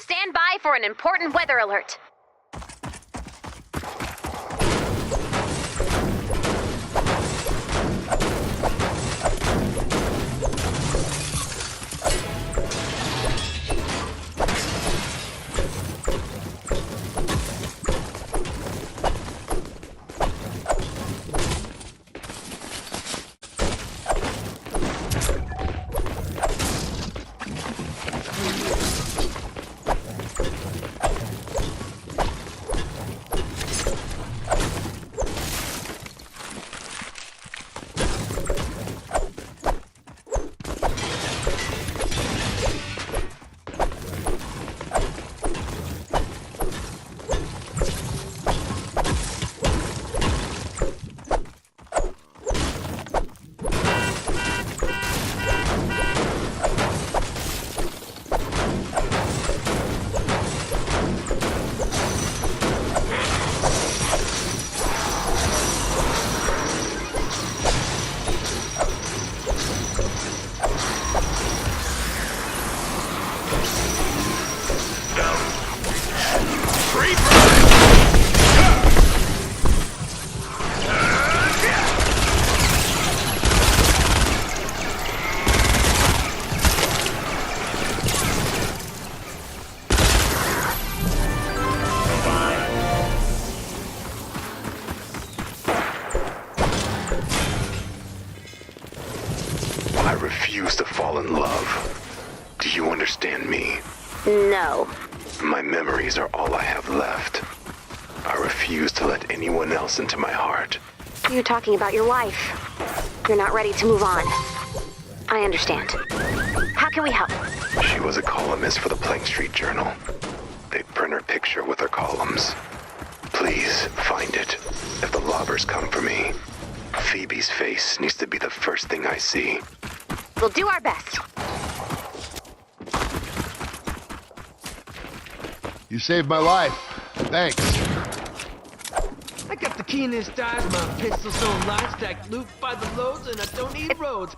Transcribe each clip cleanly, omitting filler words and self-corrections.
Stand by for an important weather alert. I refuse to fall in love. Do you understand me? No. My memories are all I have left. I refuse to let anyone else into my heart. You're talking about your wife. You're not ready to move on. I understand. How can we help? She was a columnist for the Plank Street Journal. They print her picture with her columns. Please, find it. If the lobbers come for me, Phoebe's face needs to be the first thing I see. We'll do our best. You saved my life. Thanks. I got the keenest eyes, my pistol's so light, stacked loot by the loads, and I don't need roads.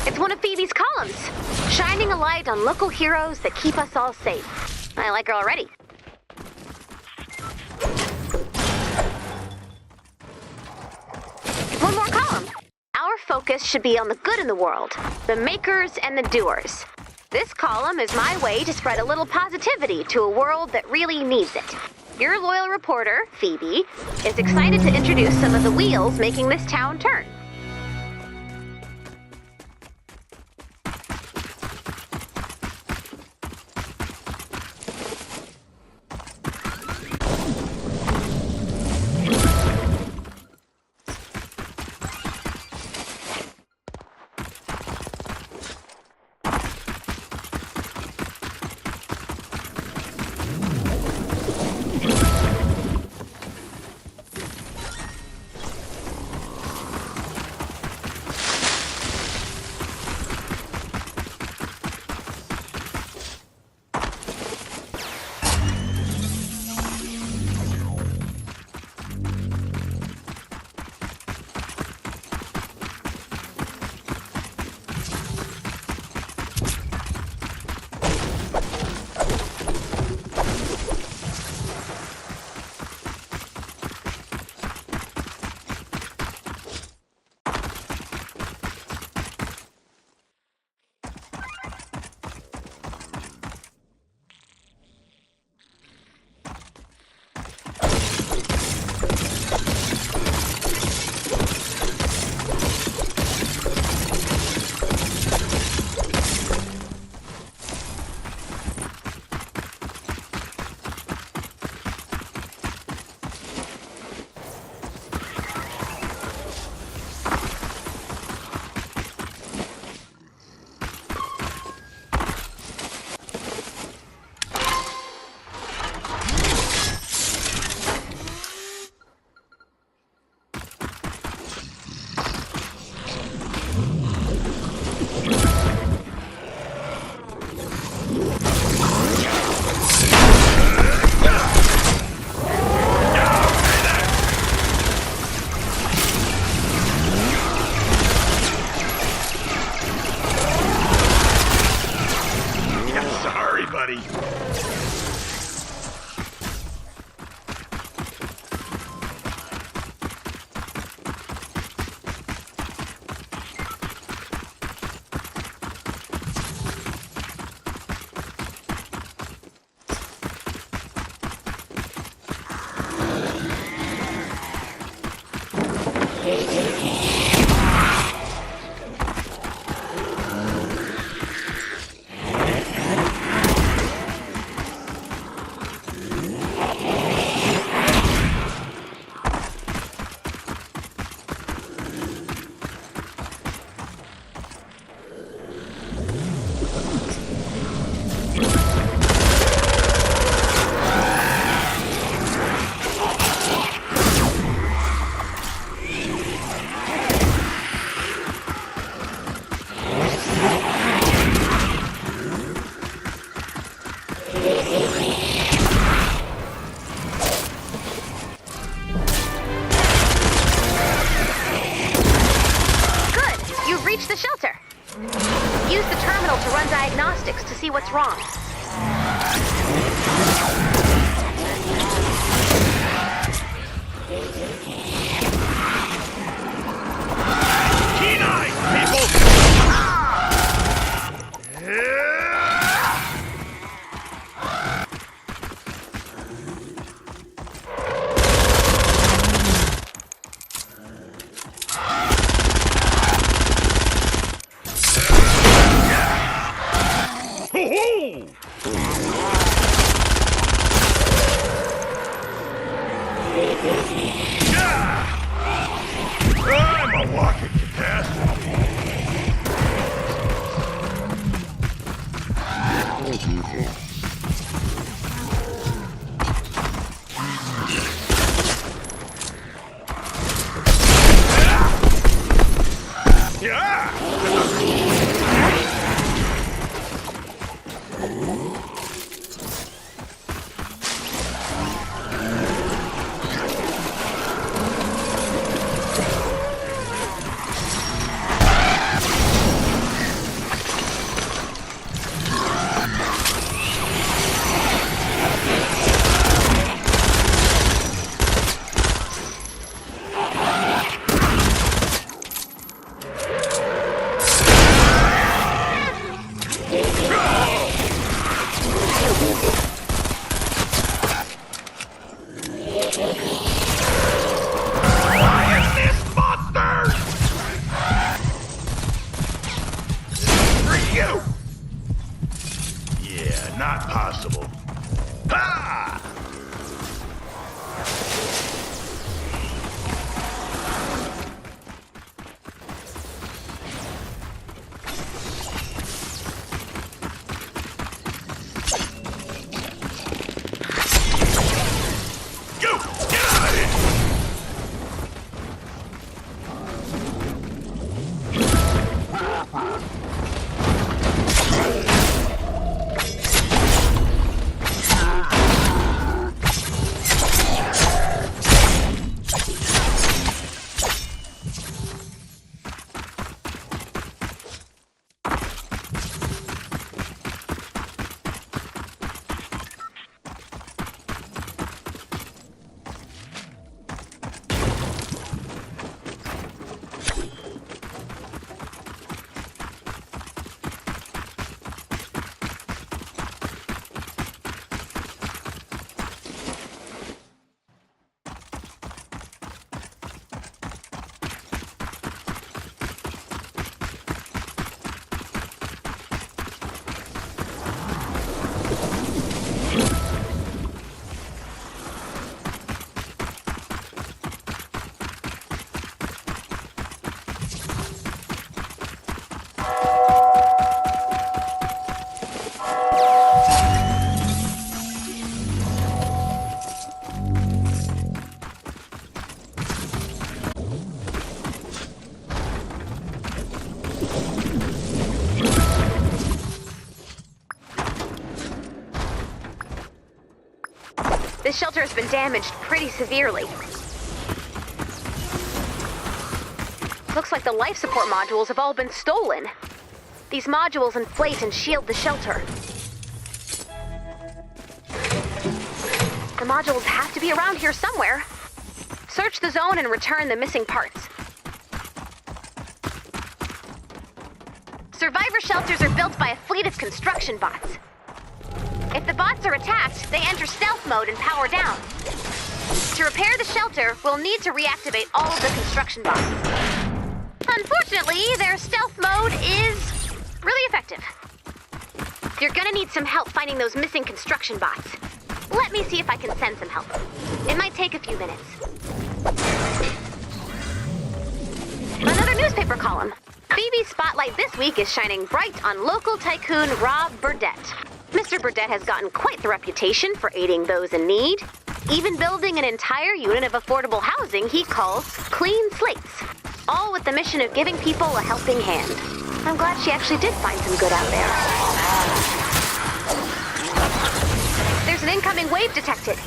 It's one of Phoebe's columns, shining a light on local heroes that keep us all safe. I like her already. One more column. Our focus should be on the good in the world, the makers and the doers. This column is my way to spread a little positivity to a world that really needs it. Your loyal reporter, Phoebe, is excited to introduce some of the wheels making this town turn. To see what's wrong. Keen eyes, people! I'm a walking catastrophe. Not possible. Ha! You! Get out of here! This shelter has been damaged pretty severely. Looks like the life support modules have all been stolen. These modules inflate and shield the shelter. The modules have to be around here somewhere. Search the zone and return the missing parts. Survivor shelters are built by a fleet of construction bots. If the bots are attacked, they enter stealth mode and power down. To To repair the shelter, we'll need to reactivate all of the construction bots. Unfortunately, their stealth mode is really effective. You're gonna need some help finding those missing construction bots. Let me see if I can send some help. It might take a few minutes. Another newspaper column. Phoebe's spotlight this week is shining bright on local tycoon Rob Burdette. Mr. Burdette has gotten quite the reputation for aiding those in need, even building an entire unit of affordable housing he calls Clean Slates, all with the mission of giving people a helping hand. I'm glad she actually did find some good out there. There's an incoming wave detected.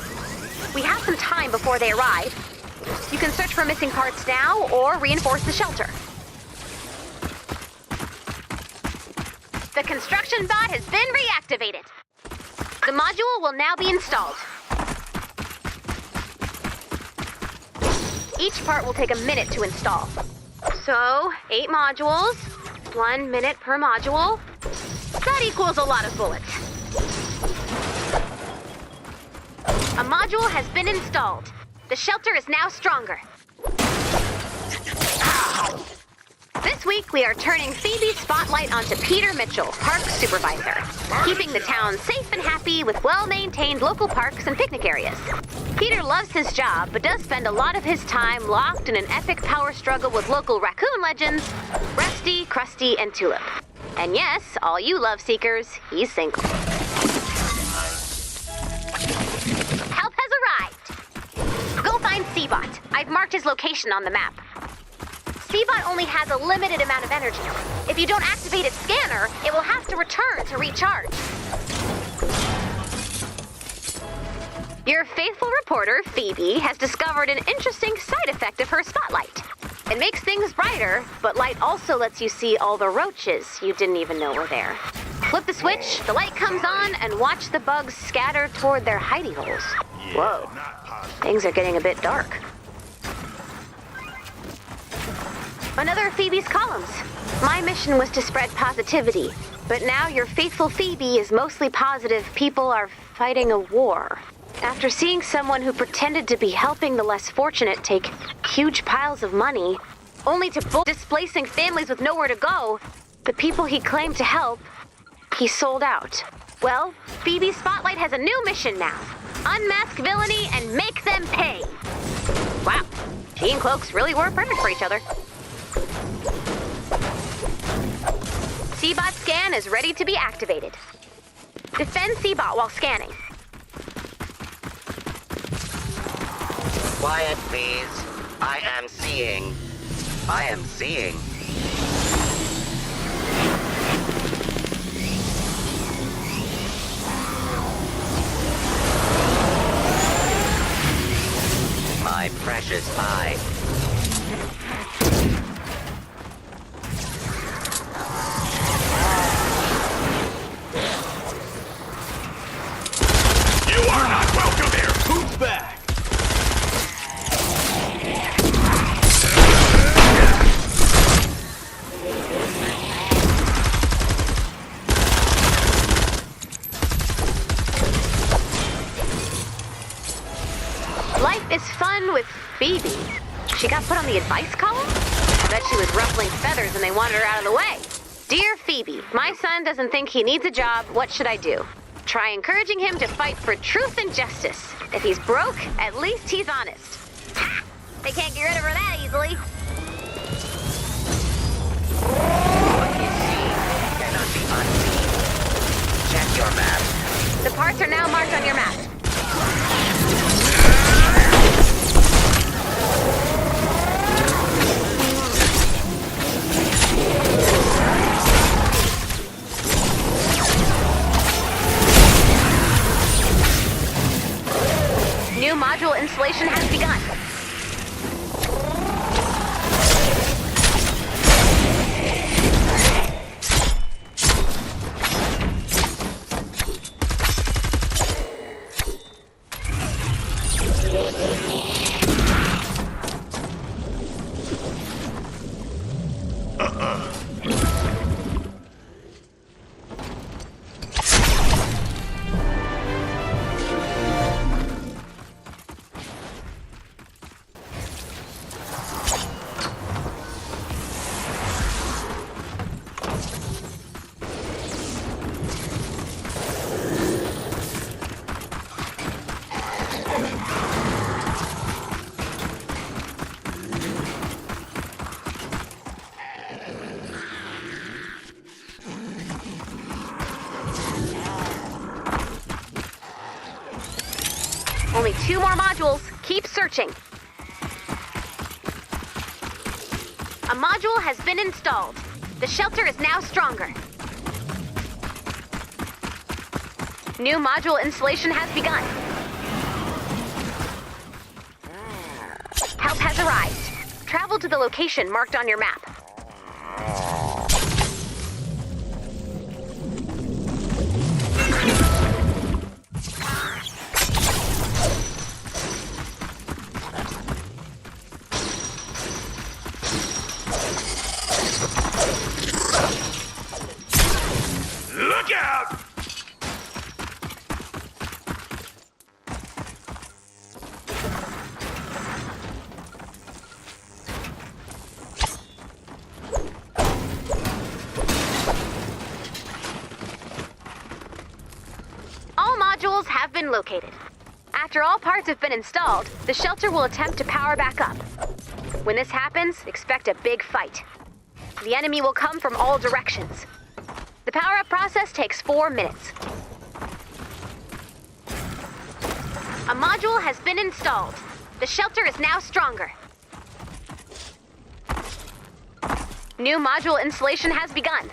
We have some time before they arrive. You can search for missing parts now or reinforce the shelter. The construction bot has been reactivated. The module will now be installed. Each part will take a minute to install. So, 8 modules, 1 minute per module. That equals a lot of bullets. A module has been installed. The shelter is now stronger. This week, we are turning Phoebe's spotlight onto Peter Mitchell, park supervisor, keeping the town safe and happy with well-maintained local parks and picnic areas. Peter loves his job, but does spend a lot of his time locked in an epic power struggle with local raccoon legends, Rusty, Krusty, and Tulip. And yes, all you love seekers, he's single. Help has arrived. Go find M.E.D.B.O.T. I've marked his location on the map. M.E.D.B.O.T only has a limited amount of energy. If you don't activate its scanner, it will have to return to recharge. Your faithful reporter, Phoebe, has discovered an interesting side effect of her spotlight. It makes things brighter, but light also lets you see all the roaches you didn't even know were there. Flip the switch, the light comes on, and watch the bugs scatter toward their hidey holes. Whoa, things are getting a bit dark. Another of Phoebe's columns. My mission was to spread positivity, but now your faithful Phoebe is mostly positive people are fighting a war. After seeing someone who pretended to be helping the less fortunate take huge piles of money, only to displacing families with nowhere to go, the people he claimed to help, he sold out. Well, Phoebe's spotlight has a new mission now. Unmask villainy and make them pay. Wow, she and Cloaks really were perfect for each other. M.E.D.B.O.T scan is ready to be activated. Defend M.E.D.B.O.T while scanning. Quiet, please. I am seeing. My precious eye. You are not welcome here! Who's back? Life is fun with Phoebe. She got put on the advice column? I bet she was ruffling feathers when they wanted her out of the way. Dear Phoebe, my son doesn't think he needs a job. What should I do? Try encouraging him to fight for truth and justice. If he's broke, at least he's honest. Ha! They can't get rid of her that easily. What you see cannot be unseen. Check your map. The parts are now marked on your map. New module installation has begun. Only 2 more modules. Keep searching. A module has been installed. The shelter is now stronger. New module installation has begun. Help has arrived. Travel to the location marked on your map. Look out! All modules have been located. After all parts have been installed, the shelter will attempt to power back up. When this happens, expect a big fight. The enemy will come from all directions. The power-up process takes 4 minutes. A module has been installed. The shelter is now stronger. New module installation has begun.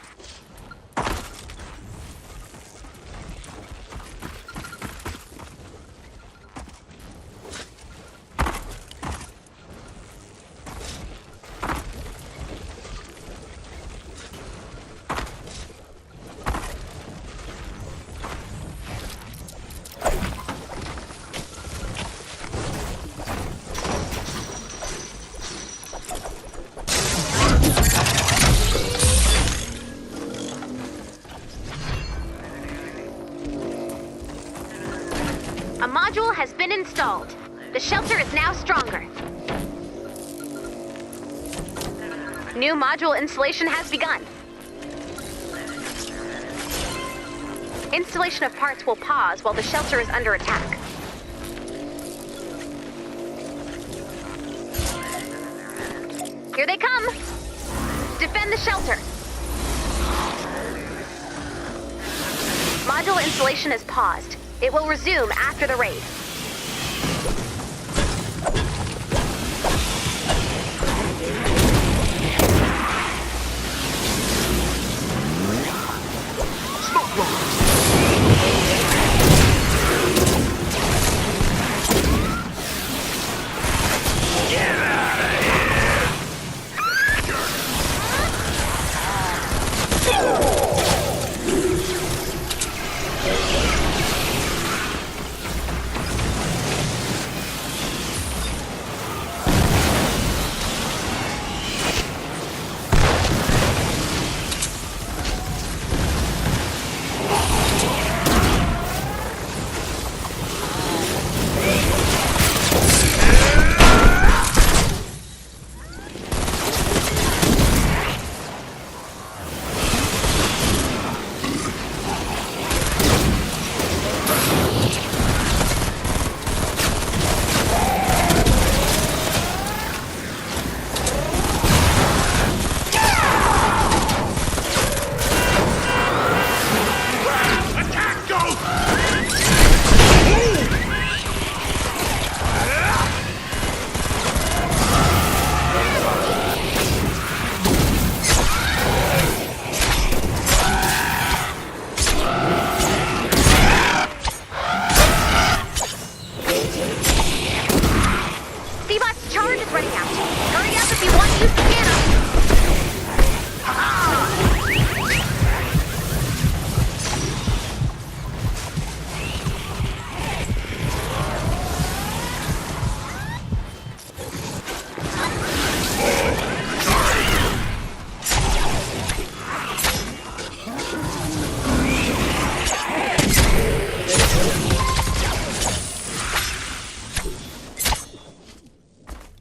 A module has been installed. The shelter is now stronger. New module installation has begun. Installation of parts will pause while the shelter is under attack. Here they come! Defend the shelter! Module installation is paused. It will resume after the raid.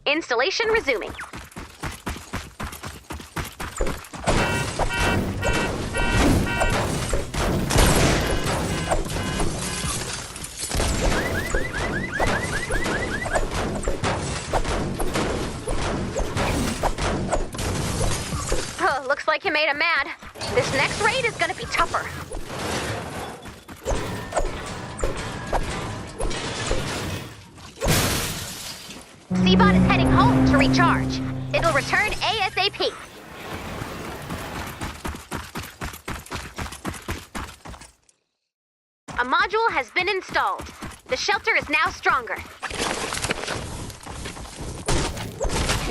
Installation resuming. Oh, looks like you made him mad. This next raid is gonna be tougher. C-Bot is heading home to recharge. It'll return ASAP. A module has been installed. The shelter is now stronger.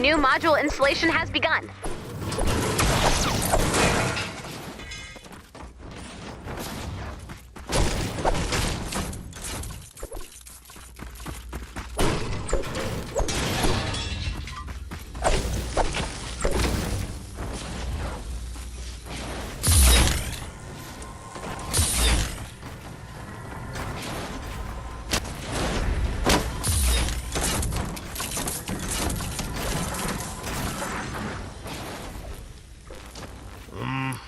New module installation has begun.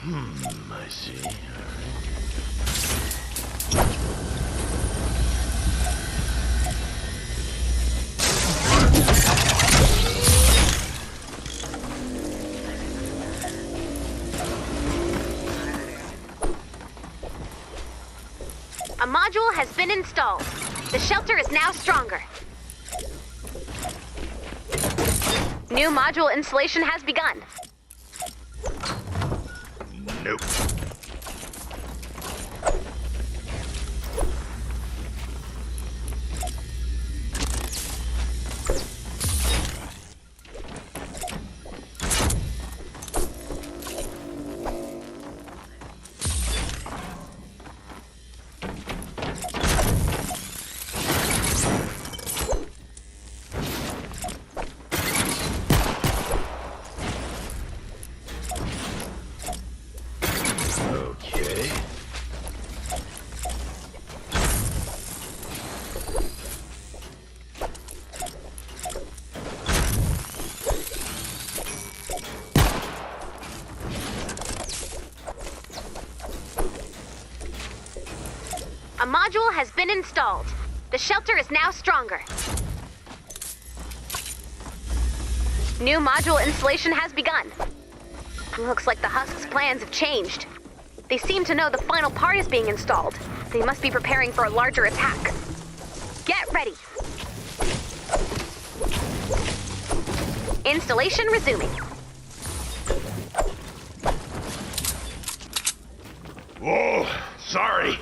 I see. A module has been installed. The shelter is now stronger. New module installation has begun. Nope. Okay. A module has been installed. The shelter is now stronger. New module installation has begun. Looks like the Husk's plans have changed. They seem to know the final part is being installed. They must be preparing for a larger attack. Get ready. Installation resuming. Whoa, sorry.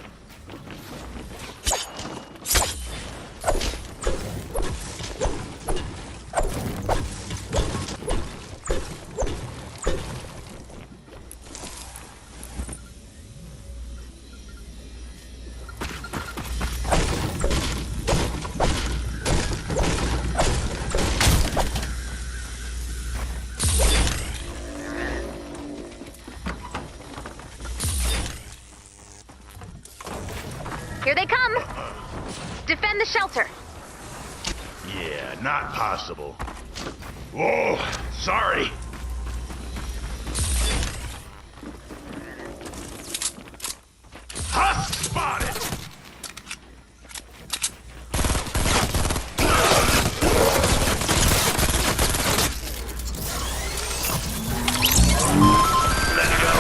Here they come. Defend the shelter. Yeah, not possible. Whoa, sorry. Husk spotted! Let's go.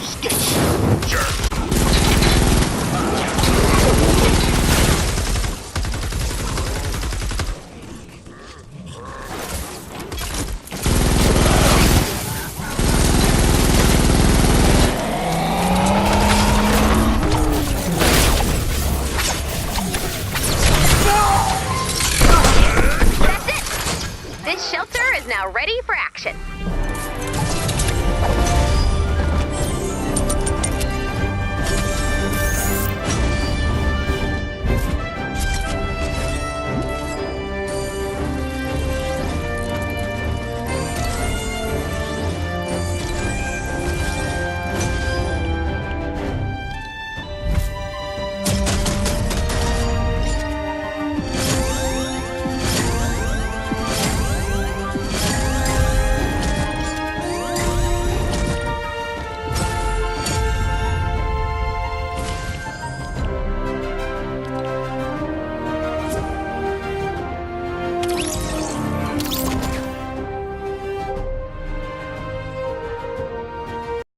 seems sketchy.